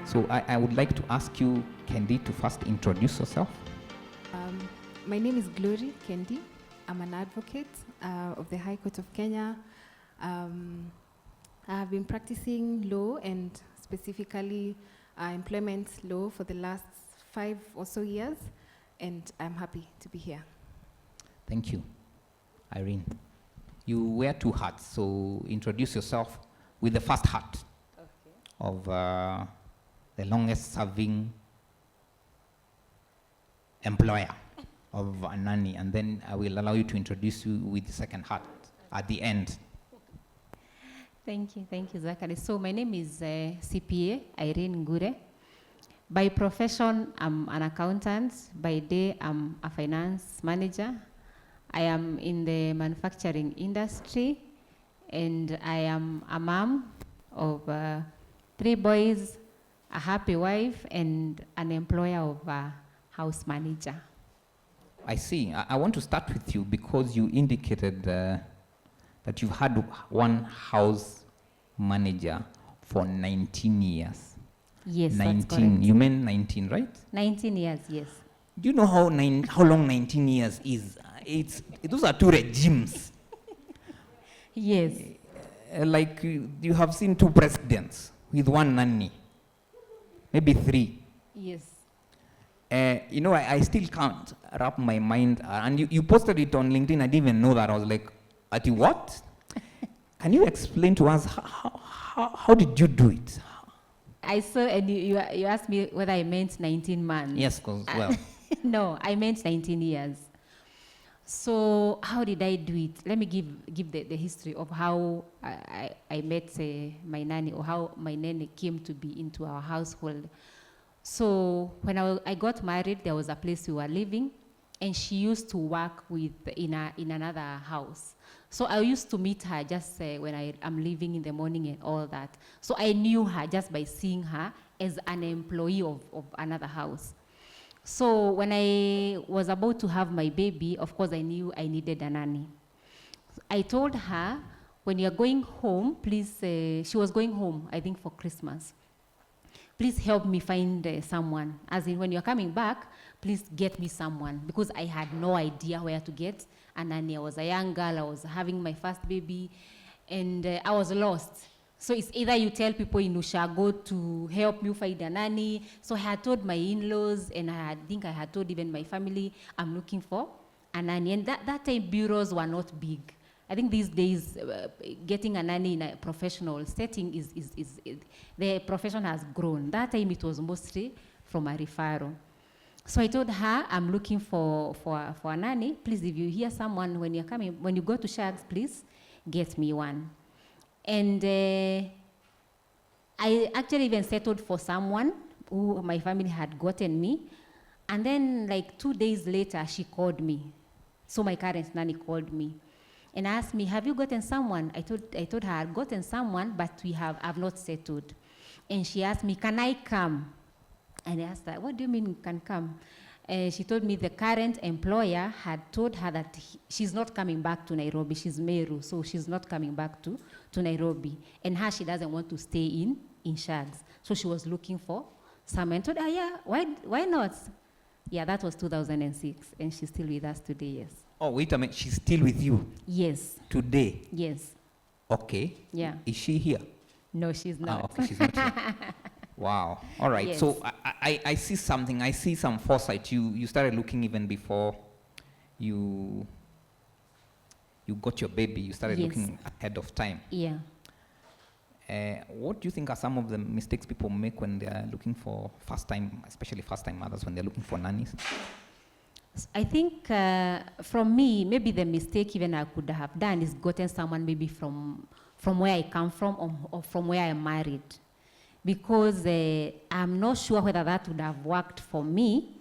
So I would like to ask you, Kendi, to first introduce yourself. My name is Joy Kendi. I'm an advocate of the High Court of Kenya. I have been practicing law and specifically employment law for the last 5 or so years, and I'm happy to be here. Thank you. Irene, you wear 2 hats, so introduce yourself with the first hat of the longest serving employer of a nanny, and then I will allow you to introduce you with the second hat at the end. Thank you, Zachary. So my name is CPA Irene Ngure. By profession, I'm an accountant. By day, I'm a finance manager. I am in the manufacturing industry, and I am a mom of 3 boys, a happy wife, and an employer of a house manager. I see. I want to start with you because you indicated that you've had one house manager for 19 years. Yes, 19. That's correct. You meant 19, right? 19 years, yes. Do you know how long 19 years is? Those are 2 regimes. Yes. Like you have seen 2 presidents with 1 nanny, maybe 3. Yes. I still can't wrap my mind. And you posted it on LinkedIn. I didn't even know that. I was like, Ati, what? Can you explain to us how did you do it? I saw, and you asked me whether I meant 19 months. Yes, because, well. No, I meant 19 years. So how did I do it? Let me give the history of how I met my nanny, or how my nanny came to be into our household. So when I got married, there was a place we were living, and she used to work in another house. So I used to meet her just when I'm leaving in the morning and all that. So I knew her just by seeing her as an employee of another house. So when I was about to have my baby, of course I knew I needed a nanny. I told her, when you're going home, please, she was going home, I think for Christmas. Please help me find someone. As in, when you're coming back, please get me someone, because I had no idea where to get a nanny. I was a young girl, I was having my first baby, and I was lost. So it's either you tell people in Ushago to help you find a nanny. So I had told my in-laws, and I think I had told even my family, I'm looking for a nanny. And that time, bureaus were not big. I think these days, getting a nanny in a professional setting the profession has grown. That time it was mostly from a referral. So I told her, I'm looking for a nanny. Please, if you hear someone when you're coming, when you go to Shags, please get me one. And I actually even settled for someone who my family had gotten me. And then like 2 days later, she called me. So my current nanny called me and asked me, have you gotten someone? I told her I'd gotten someone, but I've not settled. And she asked me, can I come? And I asked her, what do you mean you can come? She told me the current employer had told her that she's not coming back to Nairobi. She's Meru, so she's not coming back to Nairobi. And she doesn't want to stay in Shags. So she was looking for someone. I told her, yeah, why not? Yeah, that was 2006, and she's still with us today, yes. Oh, wait a minute, she's still with you? Yes. Today? Yes. Okay. Yeah. Is she here? No, she's not. Okay, she's not here. Wow. All right. Yes. So I see something. I see some foresight. You started looking even before you got your baby. You started looking ahead of time. Yeah. What do you think are some of the mistakes people make when they are looking for especially first-time mothers, when they're looking for nannies? I think from me, maybe the mistake even I could have done is gotten someone maybe from where I come from or from where I'm married. Because I'm not sure whether that would have worked for me,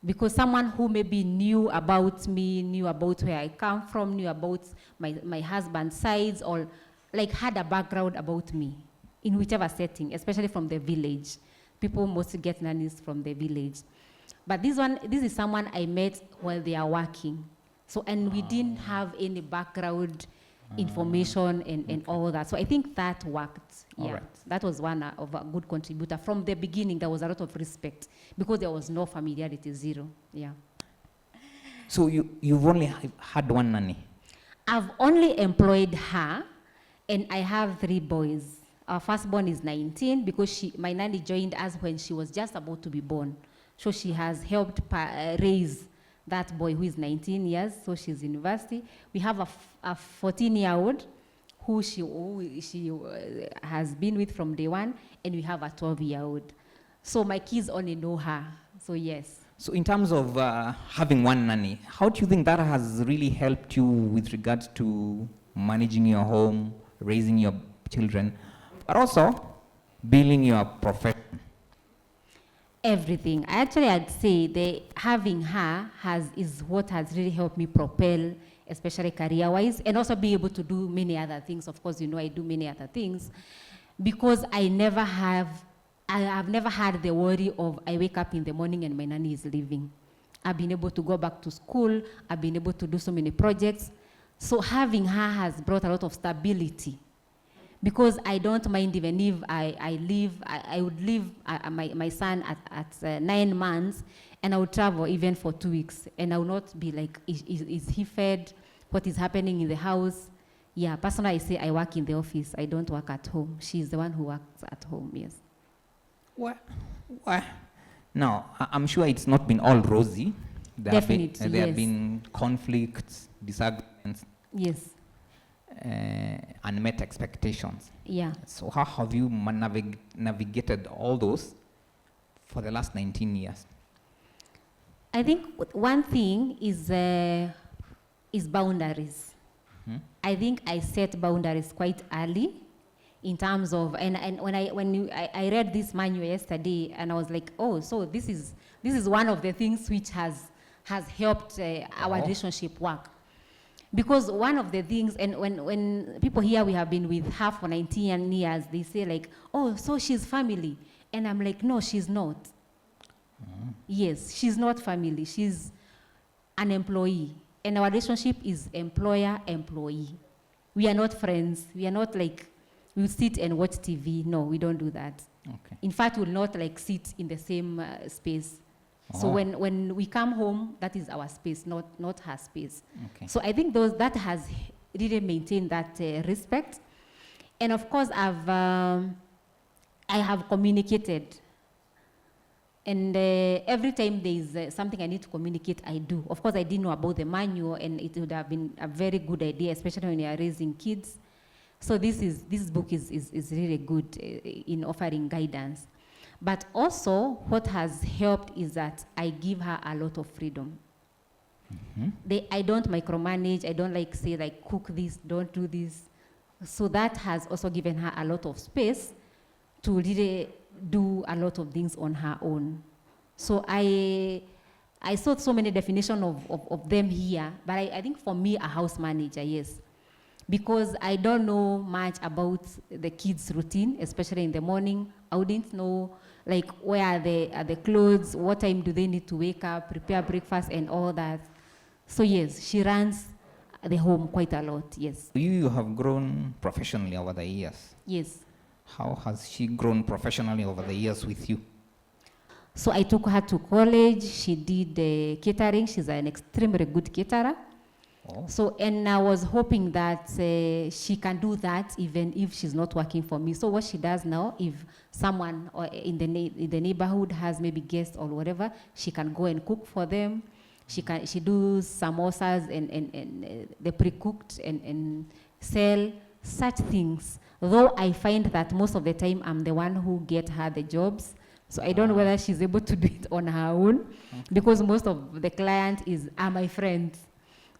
because someone who maybe knew about me, knew about where I come from, knew about my husband's sides, or like had a background about me in whichever setting, especially from the village. People mostly get nannies from the village. But this is someone I met while they are working. So, and we didn't have any background information and all that. So I think that worked. All Yeah, right. that was one of a good contributor. From the beginning, there was a lot of respect because there was no familiarity, zero. Yeah. So you've only had one nanny? I've only employed her, and I have 3 boys. Our firstborn is 19 because my nanny joined us when she was just about to be born. So she has helped raise that boy who is 19 years, so she's in university. We have a 14-year-old who she has been with from day one, and we have a 12-year-old. So my kids only know her, so yes. So in terms of having one nanny, how do you think that has really helped you with regards to managing your home, raising your children, but also building your profession? Everything. Actually, I'd say having her is what has really helped me propel, especially career-wise, and also be able to do many other things. Of course, I do many other things, because I have never had the worry of I wake up in the morning and my nanny is leaving. I've been able to go back to school. I've been able to do so many projects. So having her has brought a lot of stability, because I don't mind even if I would leave my son at 9 months, and I would travel even for 2 weeks, and I would not be like, is he fed? What is happening in the house? Yeah, personally, I say I work in the office. I don't work at home. She's the one who works at home, yes. What? Now, I'm sure it's not been all rosy. There have been conflicts, disagreements. Yes. Unmet expectations. Yeah. So how have you navigated all those for the last 19 years? I think one thing is boundaries. I think I set boundaries quite early, in terms of, and when I read this manual yesterday, and I was like, oh, so this is one of the things which has helped our relationship work. Because one of the things, and when people hear we have been with her for 19 years, they say like, oh, so she's family. And I'm like, no, she's not. Yes, she's not family. She's an employee. And our relationship is employer-employee. We are not friends. We are not like, we sit and watch TV. No, we don't do that. Okay. In fact, we'll not like sit in the same space. So when we come home, that is our space, not her space. Okay. So I think that has really maintained that respect. And of course, I have communicated. And every time there is something I need to communicate, I do. Of course, I didn't know about the manual, and it would have been a very good idea, especially when you are raising kids. So this book is really good in offering guidance. But also, what has helped is that I give her a lot of freedom. I don't micromanage. I don't say cook this, don't do this. So that has also given her a lot of space to really do a lot of things on her own. So I saw so many definitions of them here, but I think for me, a house manager, yes. Because I don't know much about the kids' routine, especially in the morning. I wouldn't know where are the clothes, what time do they need to wake up, prepare breakfast and all that. So yes, she runs the home quite a lot, yes. You have grown professionally over the years. Yes. How has she grown professionally over the years with you? So I took her to college. She did catering. She's an extremely good caterer. Oh. So, and I was hoping that she can do that even if she's not working for me. So what she does now, if someone in the neighborhood has maybe guests or whatever, she can go and cook for them. She does samosas and the pre-cooked and sell such things. Though I find that most of the time I'm the one who get her the jobs. So I don't know whether she's able to do it on her own, because most of the clients are my friends.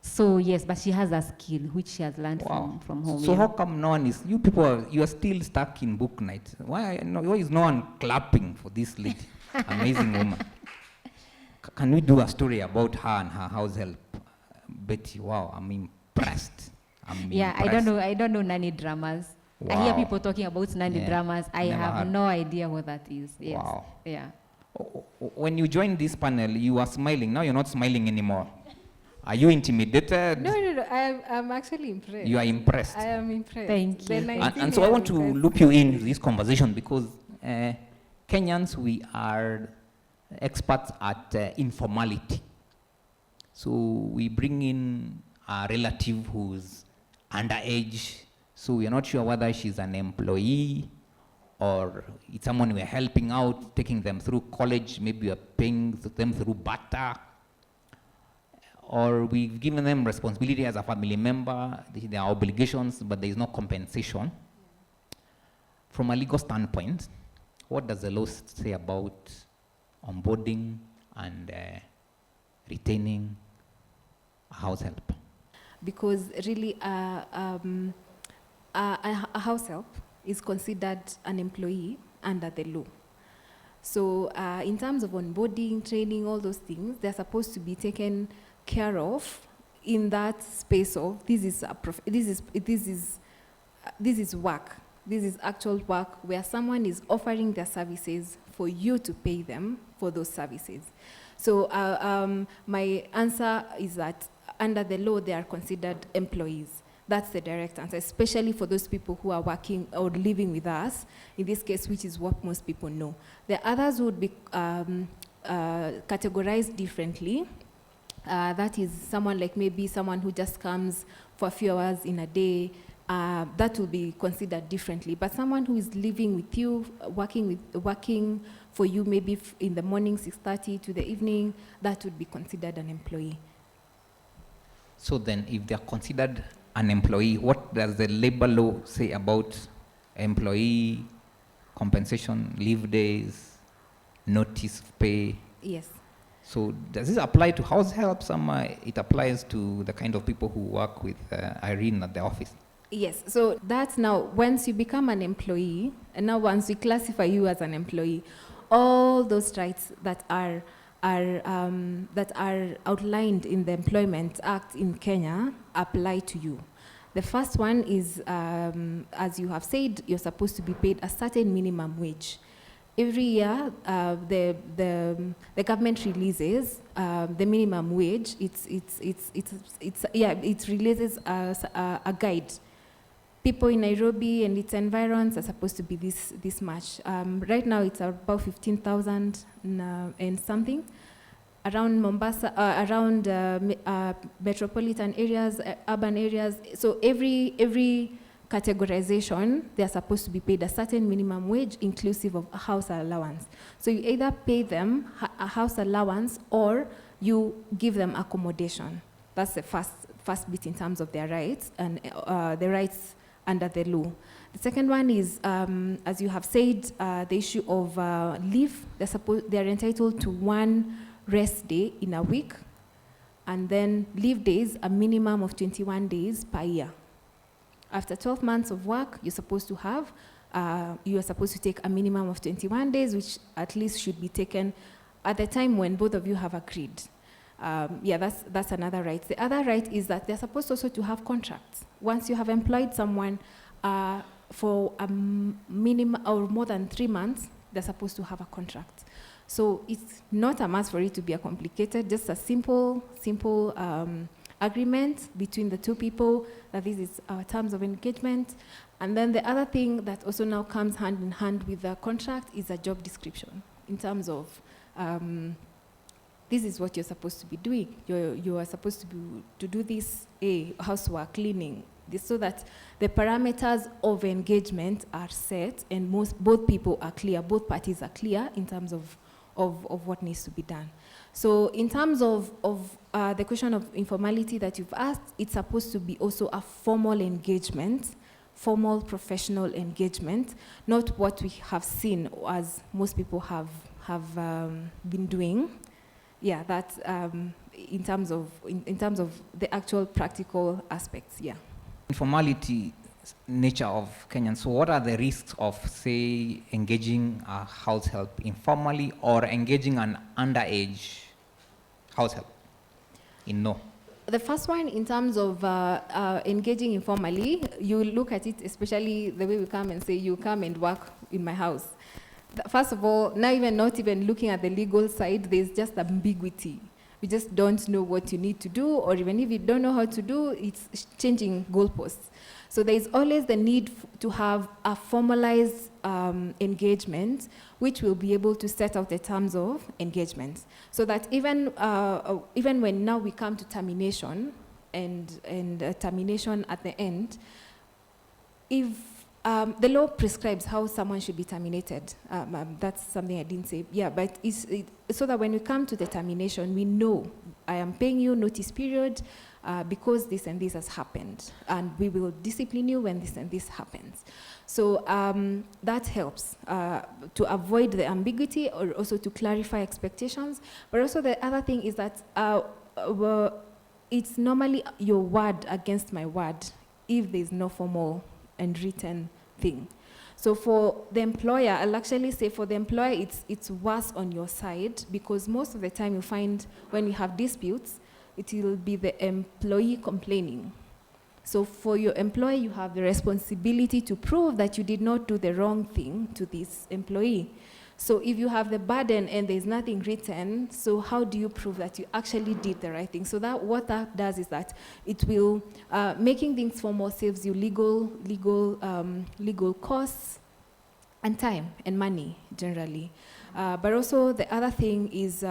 So yes, but she has a skill which she has learned from home. So how come no one is, you are still stuck in book night? Why is no one clapping for this lady, amazing woman? Can we do a story about her and her house help? Betty, wow, I'm impressed. I don't know nanny dramas. Wow. I hear people talking about nanny dramas. I have no idea what that is. Yes. Wow. Yeah. When you joined this panel, you were smiling. Now you're not smiling anymore. Are you intimidated? No. I'm actually impressed. You are impressed. I am impressed. Thank you. And so I want to loop you in this conversation because Kenyans, we are experts at informality. So we bring in a relative who's underage, so we're not sure whether she's an employee or it's someone we're helping out, taking them through college, maybe we're paying them through barter, or we've given them responsibility as a family member, there are obligations, but there is no compensation. From a legal standpoint, what does the law say about onboarding and retaining a house help? Because really a house help is considered an employee under the law. So in terms of onboarding, training, all those things, they're supposed to be taken care of in that space of this is work. This is actual work where someone is offering their services for you to pay them for those services. So my answer is that under the law, they are considered employees. That's the direct answer, especially for those people who are working or living with us, in this case, which is what most people know. The others would be categorized differently. That is someone like maybe someone who just comes for a few hours in a day. That will be considered differently. But someone who is living with you, working for you maybe in the morning, 6:30 to the evening, that would be considered an employee. So then if they're considered an employee, what does the labor law say about employee compensation, leave days, notice of pay? Yes. So does this apply to house help? It applies to the kind of people who work with Irene at the office? Yes, so that's now, once you become an employee, and now once we classify you as an employee, all those rights that are outlined in the Employment Act in Kenya apply to you. The first one is, as you have said, you're supposed to be paid a certain minimum wage. Every year, the government releases the minimum wage. It releases a guide. People in Nairobi and its environs are supposed to be this much. Right now, it's about 15,000 and something. Around Mombasa, around metropolitan areas, urban areas. So every categorization, they are supposed to be paid a certain minimum wage inclusive of a house allowance. So you either pay them a house allowance or you give them accommodation. That's the first bit in terms of their rights and the rights under the law. The second one is, as you have said, the issue of leave. They are entitled to 1 rest day in a week, and then leave days, a minimum of 21 days per year. After 12 months of work, you are supposed to take a minimum of 21 days, which at least should be taken at the time when both of you have agreed. That's another right. The other right is that they're supposed also to have contracts. Once you have employed someone for a minimum or more than 3 months, they're supposed to have a contract. So it's not a must for it to be a complicated, just a simple agreement between the two people that this is our terms of engagement. And then the other thing that also now comes hand in hand with the contract is a job description in terms of this is what you're supposed to be doing. You are supposed to do this, housework, cleaning, this, so that the parameters of engagement are set and both people are clear, both parties are clear in terms of what needs to be done. So in terms of the question of informality that you've asked, it's supposed to be also a formal engagement, formal professional engagement, not what we have seen as most people have been doing. Yeah, that's in terms of the actual practical aspects. Yeah. Informality nature of Kenyans. So what are the risks of, say, engaging a house help informally or engaging an underage house help in no? The first one, in terms of engaging informally, you look at it, especially the way we come and say, you come and work in my house. First of all, not even looking at the legal side, there's just ambiguity. We just don't know what you need to do, or even if you don't know how to do, it's changing goalposts. So there is always the need to have a formalized engagement, which will be able to set out the terms of engagement, so that even when now we come to termination and termination at the end, if the law prescribes how someone should be terminated. That's something I didn't say. Yeah, but so that when we come to the termination, we know I am paying you notice period because this and this has happened, and we will discipline you when this and this happens. So that helps to avoid the ambiguity, or also to clarify expectations. But also the other thing is that it's normally your word against my word if there's no formal and written thing. So for the employer, I'll actually say for the employer, it's worse on your side, because most of the time you find when you have disputes, it will be the employee complaining. So for your employer, you have the responsibility to prove that you did not do the wrong thing to this employee. So if you have the burden and there's nothing written, so how do you prove that you actually did the right thing? So that what that does is that it will, making things formal saves you legal costs and time and money generally. But also the other thing is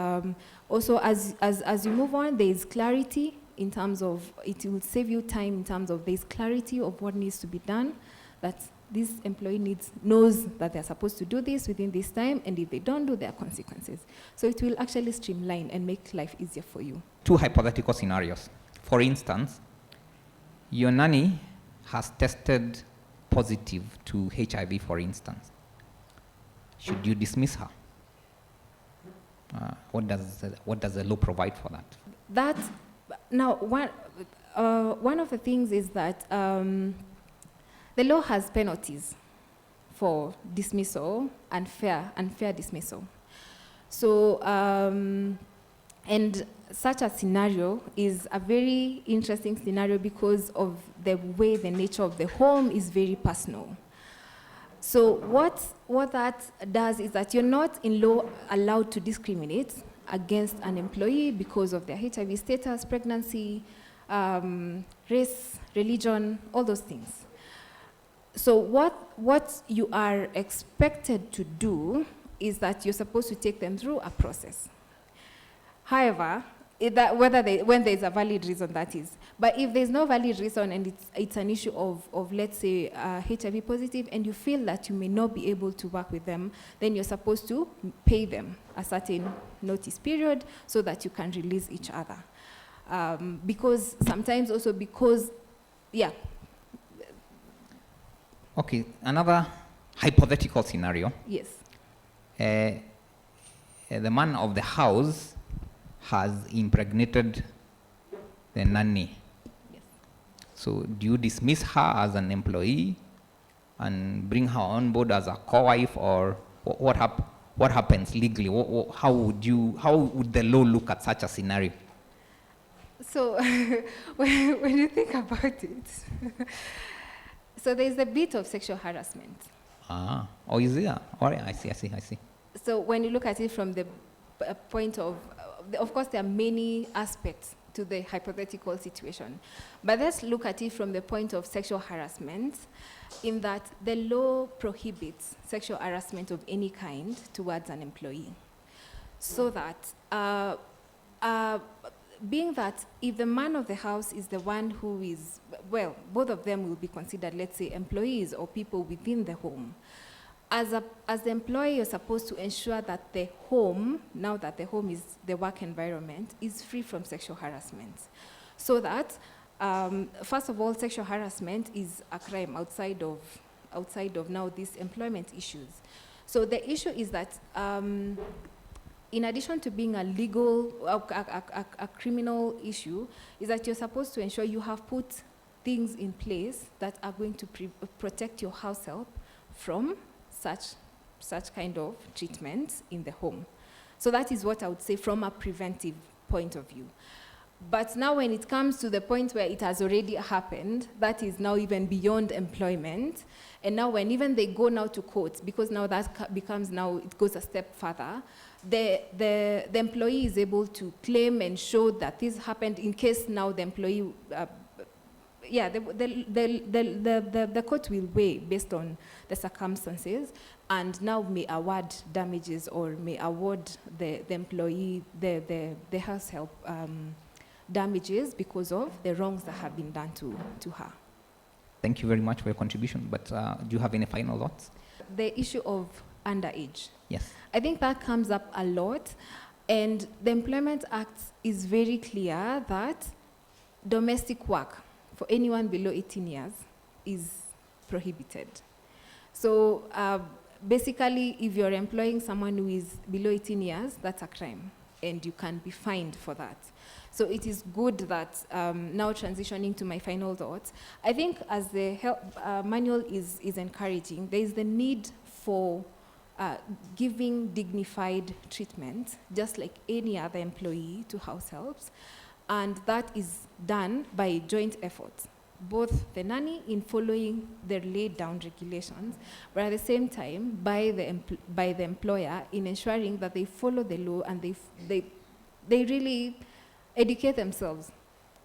also as you move on, there is clarity in terms of, it will save you time in terms of there's clarity of what needs to be done, that this employee knows that they're supposed to do this within this time, and if they don't do, there are consequences. So it will actually streamline and make life easier for you. Two hypothetical scenarios. For instance, your nanny has tested positive to HIV, for instance. Should you dismiss her? What does the law provide for that? Now, one of the things is that the law has penalties for dismissal, unfair dismissal. So, and such a scenario is a very interesting scenario because of the way the nature of the home is very personal. So what that does is that you're not in law allowed to discriminate against an employee because of their HIV status, pregnancy, race, religion, all those things. So what you are expected to do is that you're supposed to take them through a process. However, when there's a valid reason, that is. But if there's no valid reason and it's an issue of let's say, HIV positive, and you feel that you may not be able to work with them, then you're supposed to pay them a certain notice period so that you can release each other. Because sometimes also yeah. Okay, another hypothetical scenario. Yes. The man of the house has impregnated the nanny. Yes. So do you dismiss her as an employee and bring her on board as a co-wife, or what happens legally? How would the law look at such a scenario? So when you think about it, so there's a bit of sexual harassment. Oh, is there? All right, I see. So when you look at it from the point of course, there are many aspects to the hypothetical situation. But let's look at it from the point of sexual harassment, in that the law prohibits sexual harassment of any kind towards an employee. So that, being that if the man of the house is the one who is, well, both of them will be considered, let's say, employees or people within the home. As the employee, you're supposed to ensure that the home, now that the home is the work environment, is free from sexual harassment. So that, first of all, sexual harassment is a crime outside of now these employment issues. So the issue is that in addition to being a legal, a criminal issue, is that you're supposed to ensure you have put things in place that are going to protect your house help from such kind of treatment in the home. So that is what I would say from a preventive point of view. But now when it comes to the point where it has already happened, that is now even beyond employment. And now when even they go now to court, because now that becomes now, it goes a step further, the employee is able to claim and show that this happened in case now the employee, the court will weigh based on the circumstances and now may award damages or may award the employee the house help damages because of the wrongs that have been done to her. Thank you very much for your contribution, but do you have any final thoughts? The issue of underage. Yes. I think that comes up a lot, and the Employment Act is very clear that domestic work for anyone below 18 years is prohibited. So basically, if you're employing someone who is below 18 years, that's a crime, and you can be fined for that. So it is good that now transitioning to my final thoughts, I think as the manual is encouraging, there is the need for giving dignified treatment, just like any other employee to house helps. And that is done by joint efforts, both the nanny in following the laid down regulations, but at the same time by the employer in ensuring that they follow the law and they really educate themselves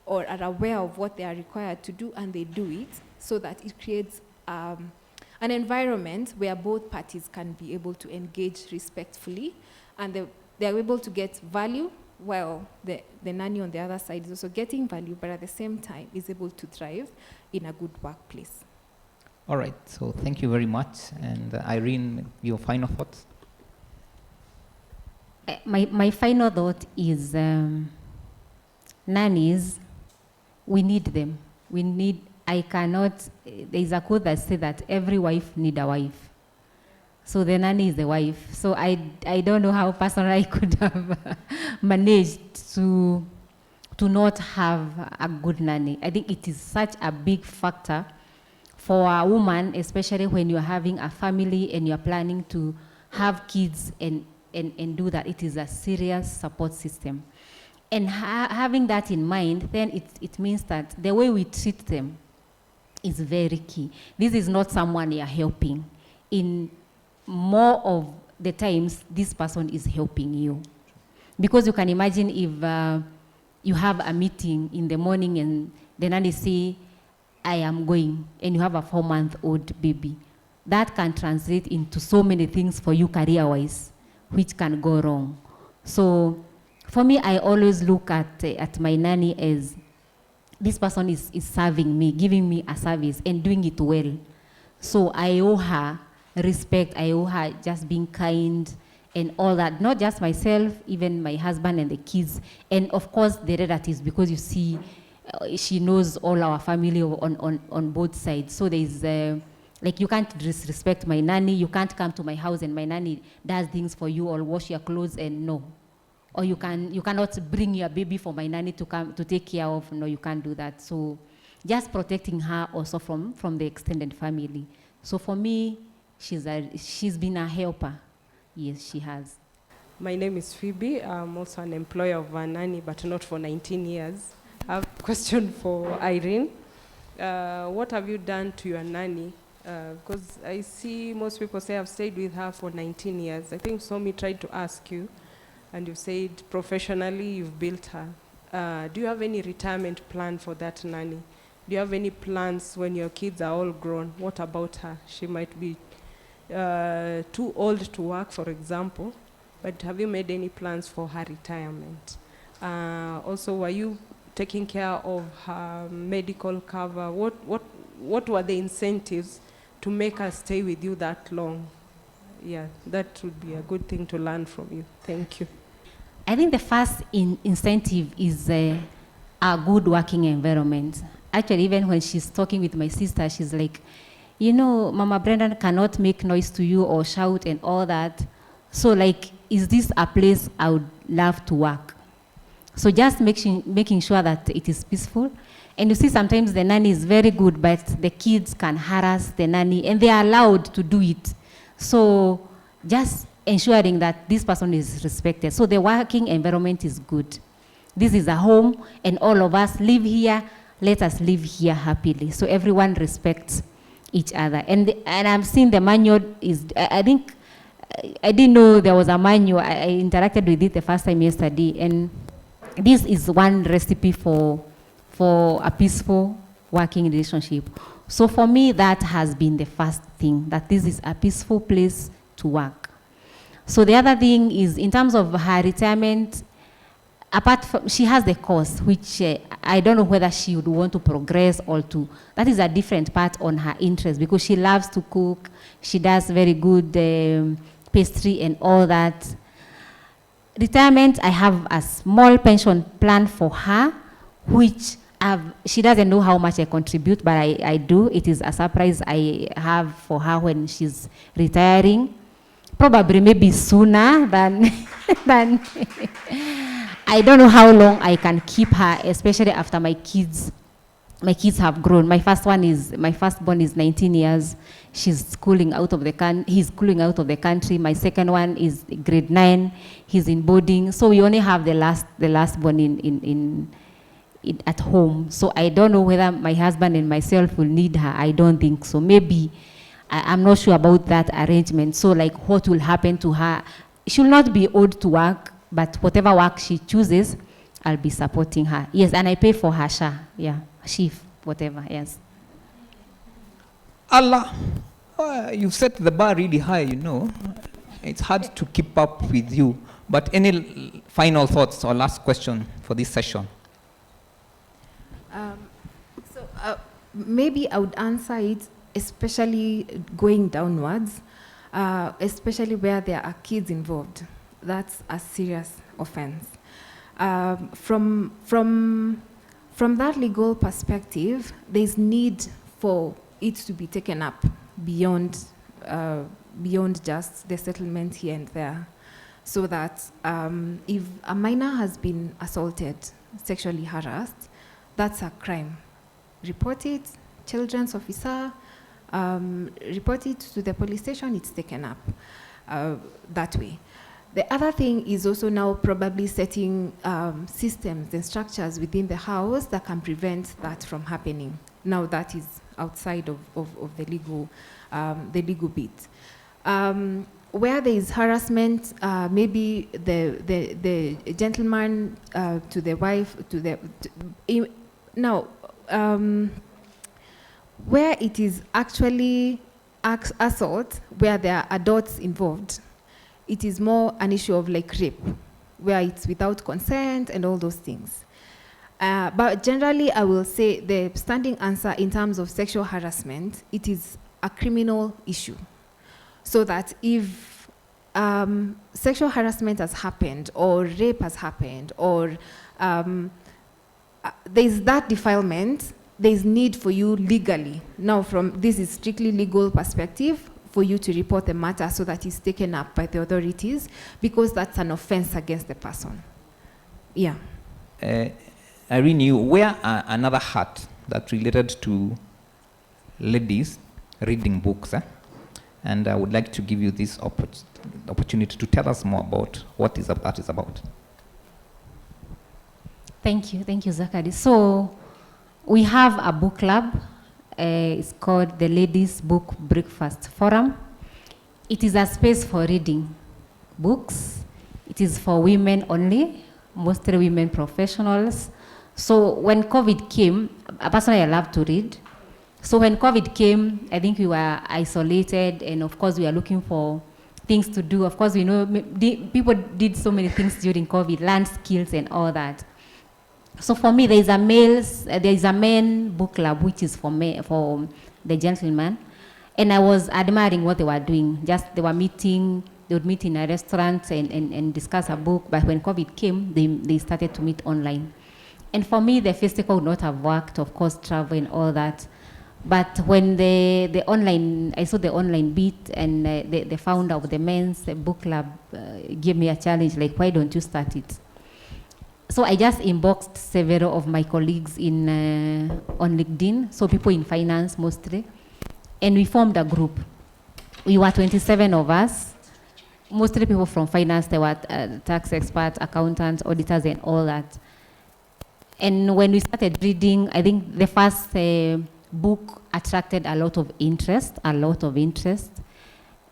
or are aware of what they are required to do, and they do it so that it creates an environment where both parties can be able to engage respectfully, and they are able to get value while the nanny on the other side is also getting value, but at the same time is able to thrive in a good workplace. All right, so thank you very much. And Irene, your final thoughts? My final thought is nannies, we need them. There's a quote that says that every wife needs a wife. So the nanny is the wife. So I don't know how personally I could have managed to not have a good nanny. I think it is such a big factor for a woman, especially when you're having a family and you're planning to have kids and do that. It is a serious support system. And having that in mind, then it means that the way we treat them is very key. This is not someone you're helping. In more of the times, this person is helping you. Because you can imagine if you have a meeting in the morning and the nanny say, I am going, and you have a 4-month-old baby. That can translate into so many things for you career-wise, which can go wrong. So for me, I always look at my nanny as this person is serving me, giving me a service and doing it well. So I owe her respect, I owe her just being kind and all that. Not just myself, even my husband and the kids. And of course the relatives, because you see, she knows all our family on both sides. So there's, like you can't disrespect my nanny, you can't come to my house and my nanny does things for you or wash your clothes and no. Or you cannot bring your baby for my nanny to come to take care of. No, you can't do that. So just protecting her also from the extended family. So for me, she's been a helper. Yes, she has. My name is Phoebe. I'm also an employee of a nanny, but not for 19 years. I have a question for Irene. What have you done to your nanny? Because I see most people say I've stayed with her for 19 years. I think Somi tried to ask you, and you said professionally you've built her. Do you have any retirement plan for that nanny? Do you have any plans when your kids are all grown? What about her? She might be too old to work, for example, but have you made any plans for her retirement? Also, were you taking care of her medical cover? What were the incentives to make her stay with you that long? Yeah, that would be a good thing to learn from you. Thank you. I think the first incentive is a good working environment. Actually, even when she's talking with my sister, she's like, you know, Mama Brendan cannot make noise to you or shout and all that. So like, is this a place I would love to work? So just making sure that it is peaceful. And you see sometimes the nanny is very good, but the kids can harass the nanny and they are allowed to do it. So just ensuring that this person is respected. So the working environment is good. This is a home, and all of us live here. Let us live here happily. So everyone respects each other. And I've seen the manual is, I think, I didn't know there was a manual. I interacted with it the first time yesterday, and this is one recipe for a peaceful working relationship. So for me, that has been the first thing, that this is a peaceful place to work. So the other thing is, in terms of her retirement, apart from, she has the course, which I don't know whether she would want to progress or to, that is a different part on her interest, because she loves to cook, she does very good pastry and all that. Retirement, I have a small pension plan for her, which she doesn't know how much I contribute, but I do. It is a surprise I have for her when she's retiring. Probably maybe sooner than, than I don't know how long I can keep her, especially after my kids have grown. My firstborn is 19 years. He's schooling out of the country. My second one is grade 9. He's in boarding. So we only have the lastborn at home. So I don't know whether my husband and myself will need her. I don't think so. Maybe, I'm not sure about that arrangement. So like what will happen to her? She will not be owed to work, but whatever work she chooses, I'll be supporting her. Yes, and I pay for her shift, whatever, yes. Allah, you've set the bar really high, you know. It's hard to keep up with you. But any final thoughts or last question for this session? Maybe I would answer it, especially going downwards, especially where there are kids involved. That's a serious offense. From that legal perspective, there's need for it to be taken up beyond just the settlement here and there, so that if a minor has been assaulted, sexually harassed, that's a crime. Report it, children's officer, report it to the police station, it's taken up that way. The other thing is also now probably setting systems and structures within the house that can prevent that from happening. Now that is outside of the legal bit. Where there is harassment, maybe the gentleman to the wife, where it is actually assault, where there are adults involved, it is more an issue of like rape, where it's without consent and all those things. But generally, I will say the standing answer in terms of sexual harassment, it is a criminal issue. So that if sexual harassment has happened, or rape has happened, or there's that defilement, there's need for you legally. Now, this is strictly legal perspective, for you to report the matter so that it's taken up by the authorities, because that's an offense against the person. Yeah. Irene, you wear another hat that related to ladies reading books. And I would like to give you this opportunity to tell us more about what that is about. Thank you, Zachary. So we have a book club. It's called the Ladies Book Breakfast Forum. It is a space for reading books. It is for women only, mostly women professionals. So when COVID came, personally I love to read. So when COVID came, I think we were isolated, and of course we were looking for things to do. Of course, we know people did so many things during COVID, learn skills and all that. So for me, there is a men book club, which is for the gentlemen. And I was admiring what they were doing. They would meet in a restaurant and discuss a book. But when COVID came, they started to meet online. And for me, the festival would not have worked, of course, travel and all that. But when I saw the online bit, and the founder of the men's book club gave me a challenge, like, why don't you start it? So I just inboxed several of my colleagues on LinkedIn, so people in finance mostly, and we formed a group. We were 27 of us, mostly people from finance. There were tax experts, accountants, auditors, and all that. And when we started reading, I think the first book attracted a lot of interest.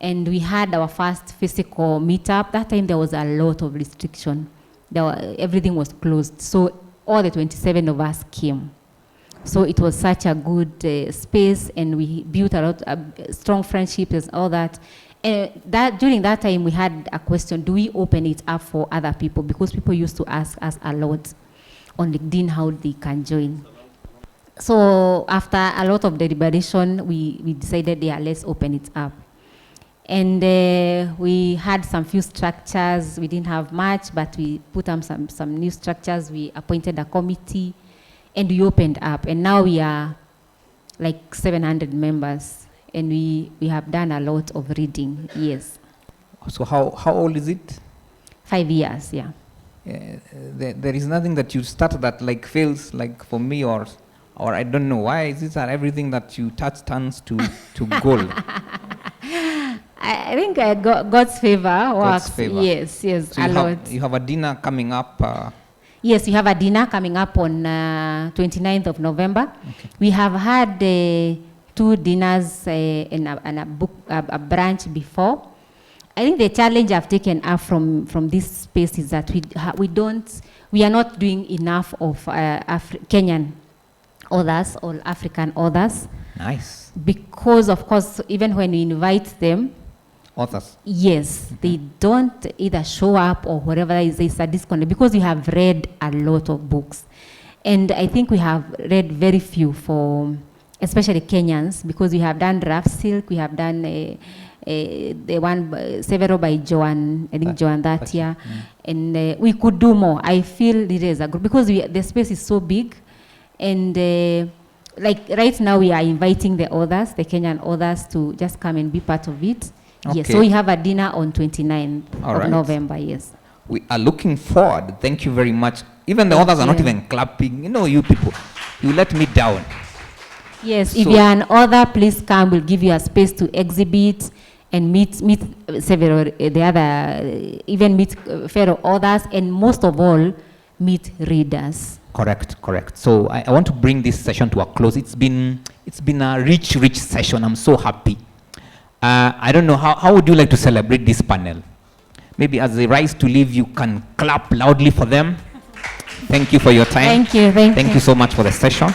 And we had our first physical meetup. That time there was a lot of restriction. Everything was closed. So all the 27 of us came. So it was such a good space, and we built a lot of strong friendships and all that. During that time, we had a question: do we open it up for other people? Because people used to ask us a lot on LinkedIn how they can join. So after a lot of deliberation, we decided, yeah, let's open it up. And we had some few structures. We didn't have much, but we put on some new structures. We appointed a committee, and we opened up. And now we are like 700 members, and we have done a lot of reading, yes. So how old is it? 5 years, yeah. There is nothing that you start that like feels like for me, or I don't know, why is it that everything that you touch turns to gold? I think God's favor works. Favor. Yes, so a lot. You have a dinner coming up. Yes, we have a dinner coming up on 29th of November. Okay. We have had 2 dinners and a brunch before. I think the challenge I've taken up from this space is that we are not doing enough of Kenyan authors or African authors. Nice. Because of course, even when we invite them, authors. Yes, they don't either show up or whatever. There's a disconnect because we have read a lot of books, and I think we have read very few for, especially Kenyans, because we have done Rough Silk, we have done the one several by Joan, I think Joan that year, and we could do more. I feel it is a group because the space is so big, and like right now we are inviting the authors, the Kenyan authors, to just come and be part of it. Okay. Yes, so we have a dinner on 29th of November, yes. We are looking forward. Thank you very much. Even the others are not even clapping. You know, you people, you let me down. Yes, so if you are an author, please come. We'll give you a space to exhibit and meet several, meet fellow authors, and most of all, meet readers. Correct. So I want to bring this session to a close. It's been a rich session. I'm so happy. I don't know, how would you like to celebrate this panel? Maybe as they rise to leave, you can clap loudly for them. Thank you for your time. Thank you. Thank you so much for the session.